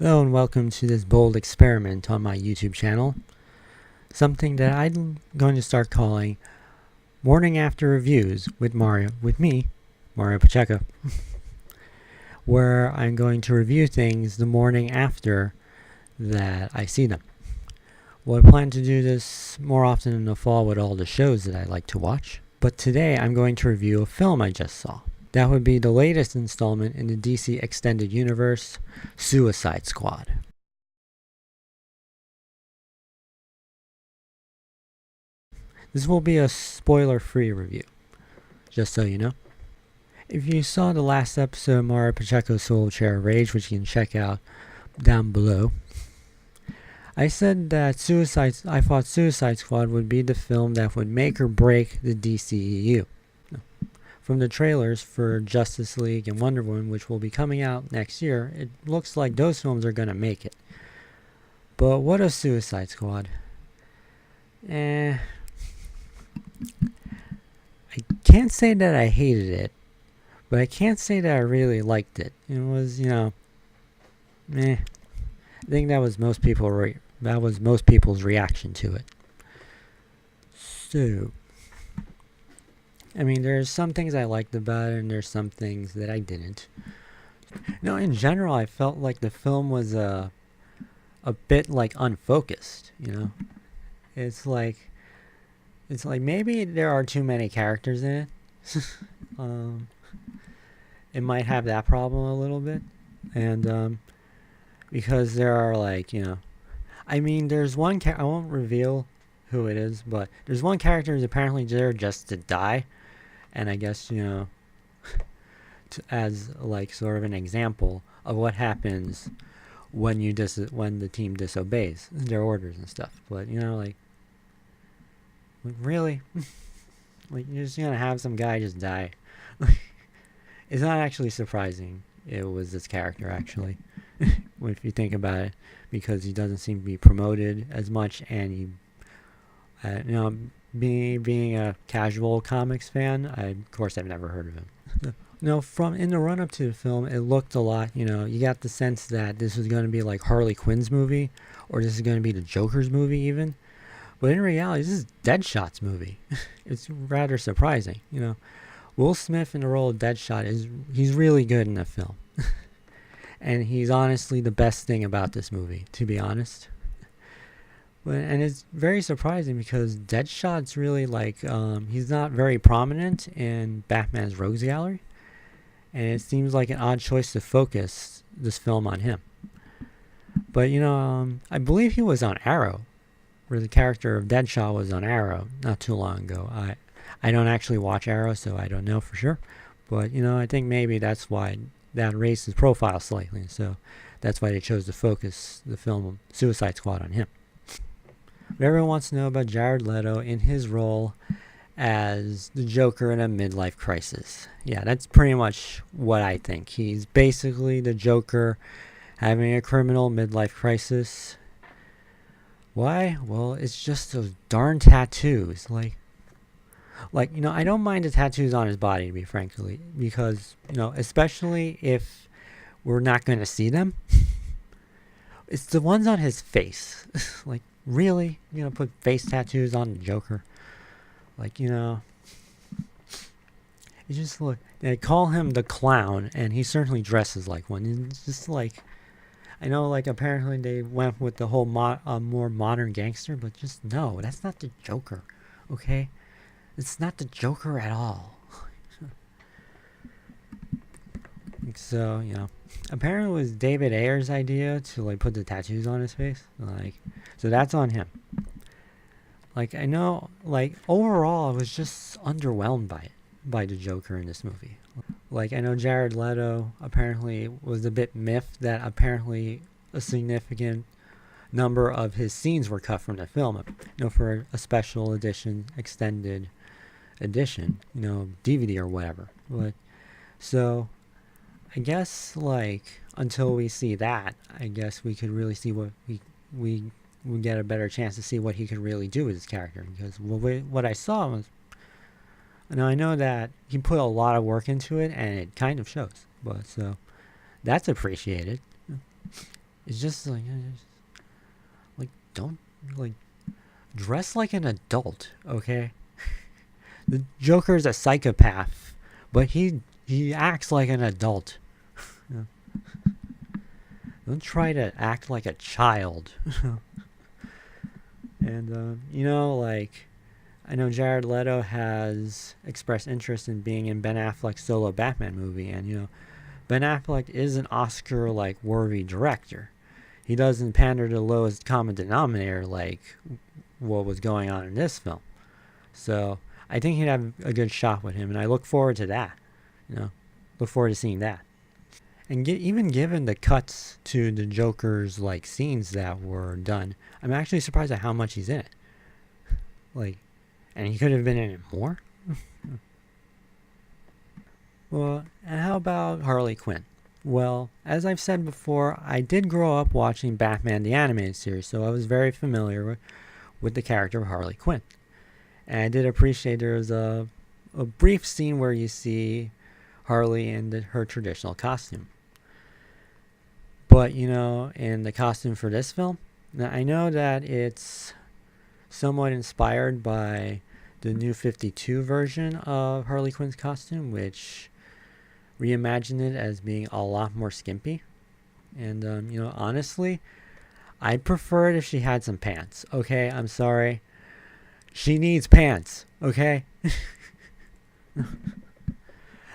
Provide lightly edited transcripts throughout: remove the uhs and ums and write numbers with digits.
Hello and welcome to this bold experiment on my YouTube channel. Something that I'm going to start calling Morning After Reviews with me, Mario Pacheco. Where I'm going to review things the morning after that I see them. Well, I plan to do this more often in the fall with all the shows that I like to watch. But today I'm going to review a film I just saw. That would be the latest installment in the DC Extended Universe, Suicide Squad. This will be a spoiler-free review, just so you know. If you saw the last episode of Mario Pacheco's Soul Chair of Rage, which you can check out down below, I said that I thought Suicide Squad would be the film that would make or break the DCEU. From the trailers for Justice League and Wonder Woman, which will be coming out next year, it looks like those films are going to make it. But what of Suicide Squad? I can't say that I hated it, but I can't say that I really liked it. It was, meh. I think that was most people's reaction to it. So, I mean, there's some things I liked about it, and there's some things that I didn't. No, in general, I felt like the film was a bit like unfocused. It's like maybe there are too many characters in it. It might have that problem a little bit, and because there are I mean, there's one I won't reveal who it is, but there's one character who's apparently there just to die. And I guess, as like sort of an example of what happens when when the team disobeys their orders and stuff. But really, like you're just gonna have some guy just die. It's not actually surprising. It was this character actually, if you think about it, because he doesn't seem to be promoted as much, and being a casual comics fan, of course I've never heard of him. From in the run-up to the film, it looked a lot, you got the sense that this was going to be like Harley Quinn's movie, or this is going to be the Joker's movie even. But in reality, this is Deadshot's movie. It's rather surprising, Will Smith in the role of Deadshot he's really good in the film. And he's honestly the best thing about this movie, to be honest. And it's very surprising because Deadshot's really he's not very prominent in Batman's Rogues Gallery, and it seems like an odd choice to focus this film on him. But I believe he was on Arrow, where the character of Deadshot was on Arrow not too long ago. I don't actually watch Arrow, so I don't know for sure, but I think maybe that's why that raised his profile slightly, so that's why they chose to focus the film Suicide Squad on him. But everyone wants to know about Jared Leto in his role as the Joker in a midlife crisis. Yeah, that's pretty much what I think. He's basically the Joker having a criminal midlife crisis. Why? Well, it's just those darn tattoos. I don't mind the tattoos on his body, to be frankly, because, especially if we're not going to see them. It's the ones on his face. Really? Put face tattoos on the Joker? You just look. They call him the Clown, and he certainly dresses like one. It's just I know, apparently they went with the whole more modern gangster, but just no, that's not the Joker, okay? It's not the Joker at all. So, apparently it was David Ayer's idea to put the tattoos on his face. So that's on him. I know, overall I was just underwhelmed by the Joker in this movie. I know Jared Leto apparently was a bit miffed that apparently a significant number of his scenes were cut from the film, for a special edition, extended edition, DVD or whatever. But so I guess until we see that, I guess we could really see what we get a better chance to see what he could really do with his character, because what I saw was, I know that he put a lot of work into it, and it kind of shows. But so that's appreciated. It's just like don't like dress like an adult, okay? The Joker is a psychopath, but he acts like an adult. Don't try to act like a child. And like I know Jared Leto has expressed interest in being in Ben Affleck's solo Batman movie, and Ben Affleck is an Oscar like worthy director. He doesn't pander to the lowest common denominator like what was going on in this film. So I think he'd have a good shot with him, and I look forward to that. Look forward to seeing that. And even given the cuts to the Joker's like scenes that were done, I'm actually surprised at how much he's in it. Like, and he could have been in it more. Well, and how about Harley Quinn? Well, as I've said before, I did grow up watching Batman the Animated Series, so I was very familiar with the character of Harley Quinn. And I did appreciate there's a brief scene where you see Harley in her traditional costume. But, in the costume for this film, now I know that it's somewhat inspired by the New 52 version of Harley Quinn's costume, which reimagined it as being a lot more skimpy. And, honestly, I'd prefer it if she had some pants, okay? I'm sorry. She needs pants, okay?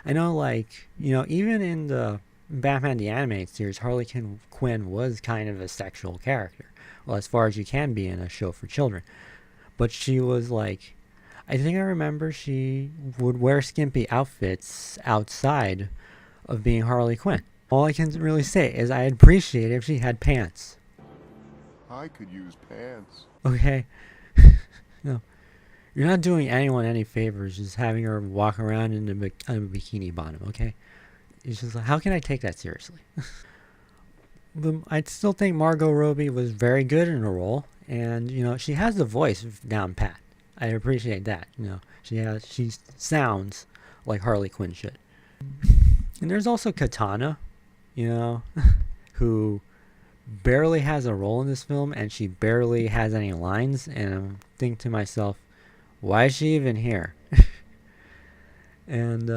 I know, like, even in the Batman the Animated Series, Harley Quinn was kind of a sexual character. Well, as far as you can be in a show for children. But she was like, I think I remember she would wear skimpy outfits outside of being Harley Quinn. All I can really say is I'd appreciate it if she had pants. I could use pants. Okay? No. You're not doing anyone any favors just having her walk around in a bikini bottom, okay? It's just like, how can I take that seriously? I still think Margot Robbie was very good in the role, and she has the voice down pat. I appreciate that. She sounds like Harley Quinn should. And there's also Katana, who barely has a role in this film, and she barely has any lines, and I'm thinking to myself, why is she even here? And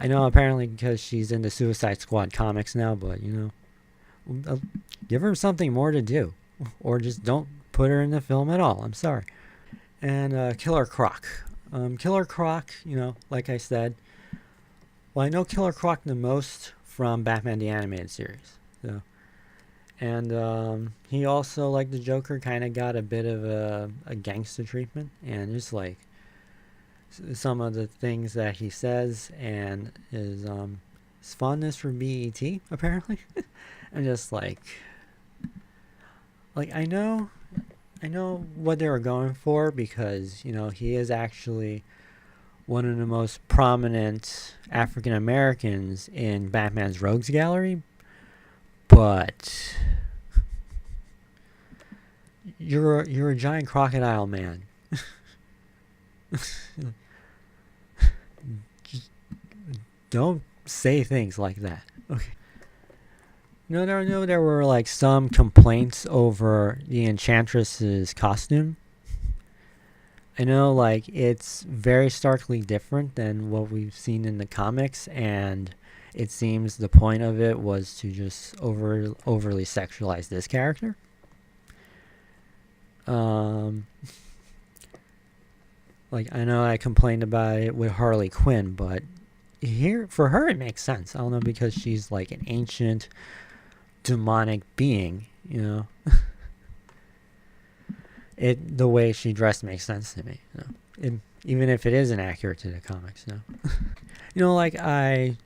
I know apparently because she's in the Suicide Squad comics now, but give her something more to do, or just don't put her in the film at all. I'm sorry. And Killer Croc. Killer Croc, like I said, well, I know Killer Croc the most from Batman the Animated Series. So, and he also, like the Joker, kind of got a bit of a gangster treatment, and just like some of the things that he says and his fondness for BET, apparently. I'm just like I know what they were going for, because he is actually one of the most prominent African Americans in Batman's Rogues Gallery, but you're a giant crocodile man. Just don't say things like that. Okay. There were like some complaints over the Enchantress's costume. I know, like, it's very starkly different than what we've seen in the comics, and it seems the point of it was to just overly sexualize this character. Like, I know I complained about it with Harley Quinn, but here, for her, it makes sense. I don't know, because she's like an ancient demonic being, the way she dressed makes sense to me. Even if it isn't accurate to the comics, like I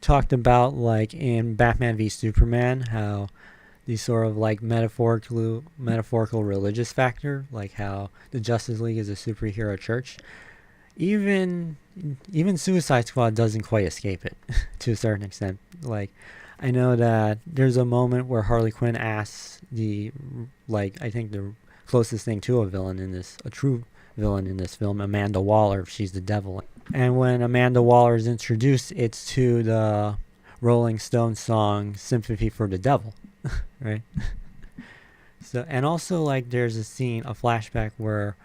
talked about, like in Batman v Superman, how the sort of like metaphorical religious factor, like how the Justice League is a superhero church. Even Suicide Squad doesn't quite escape it to a certain extent. Like, I know that there's a moment where Harley Quinn asks I think the closest thing to a true villain in this film, Amanda Waller, if she's the devil. And when Amanda Waller is introduced, it's to the Rolling Stones song "Sympathy for the Devil," right? So, and also like there's a scene, a flashback where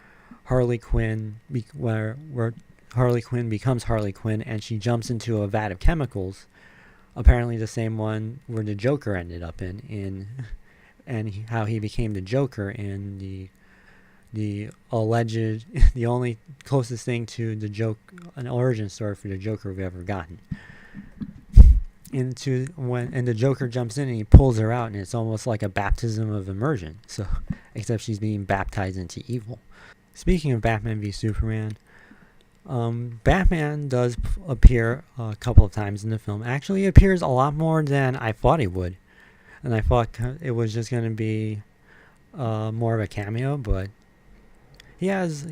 where Harley Quinn becomes Harley Quinn and she jumps into a vat of chemicals, apparently the same one where the Joker ended up in and how he became the Joker in the alleged the only closest thing to the joke an origin story for the Joker we've ever gotten. And the Joker jumps in and he pulls her out, and it's almost like a baptism of immersion. So, except she's being baptized into evil. Speaking of Batman v Superman, Batman does appear a couple of times in the film. Actually, he appears a lot more than I thought he would, and I thought it was just going to be more of a cameo, but he has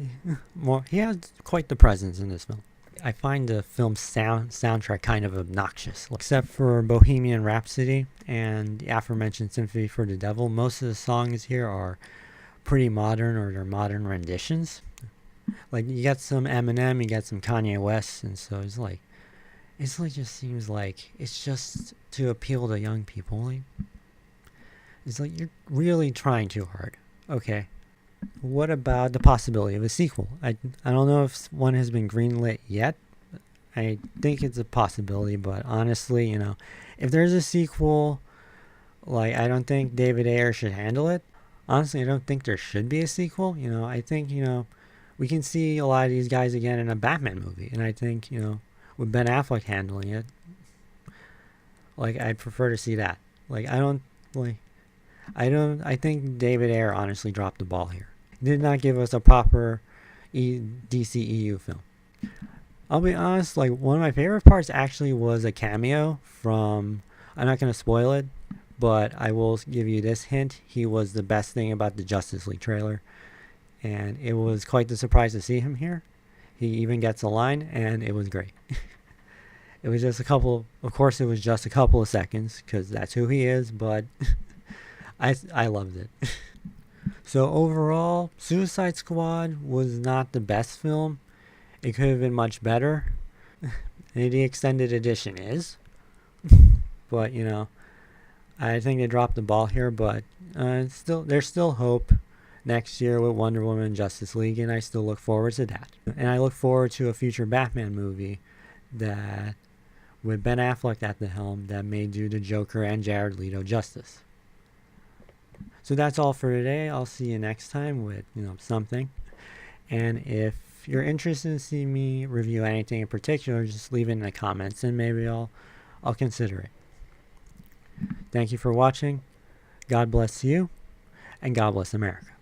quite the presence in this film. I find the film's soundtrack kind of obnoxious. Except for Bohemian Rhapsody and the aforementioned Sympathy for the Devil, most of the songs here are pretty modern, or they're modern renditions. Like, you got some Eminem, you got some Kanye West, and so it's like just seems like it's just to appeal to young people. Like, it's like you're really trying too hard. Okay. What about the possibility of a sequel? I don't know if one has been greenlit yet. I think it's a possibility, but honestly, if there's a sequel, like, I don't think David Ayer should handle it. Honestly, I don't think there should be a sequel. I think, we can see a lot of these guys again in a Batman movie, and I think, with Ben Affleck handling it, like, I'd prefer to see that. Like, I think David Ayer honestly dropped the ball here. He did not give us a proper DCEU film. I'll be honest, like, one of my favorite parts actually was a cameo from, I'm not going to spoil it, but I will give you this hint. He was the best thing about the Justice League trailer, and it was quite the surprise to see him here. He even gets a line, and it was great. It was just of course it was just a couple of seconds, because that's who he is, but I loved it. So overall, Suicide Squad was not the best film. It could have been much better. The extended edition is. But, I think they dropped the ball here, but there's still hope next year with Wonder Woman and Justice League, and I still look forward to that. And I look forward to a future Batman movie that, with Ben Affleck at the helm, that may do the Joker and Jared Leto justice. So that's all for today. I'll see you next time with, something. And if you're interested in seeing me review anything in particular, just leave it in the comments and maybe I'll consider it. Thank you for watching. God bless you, and God bless America.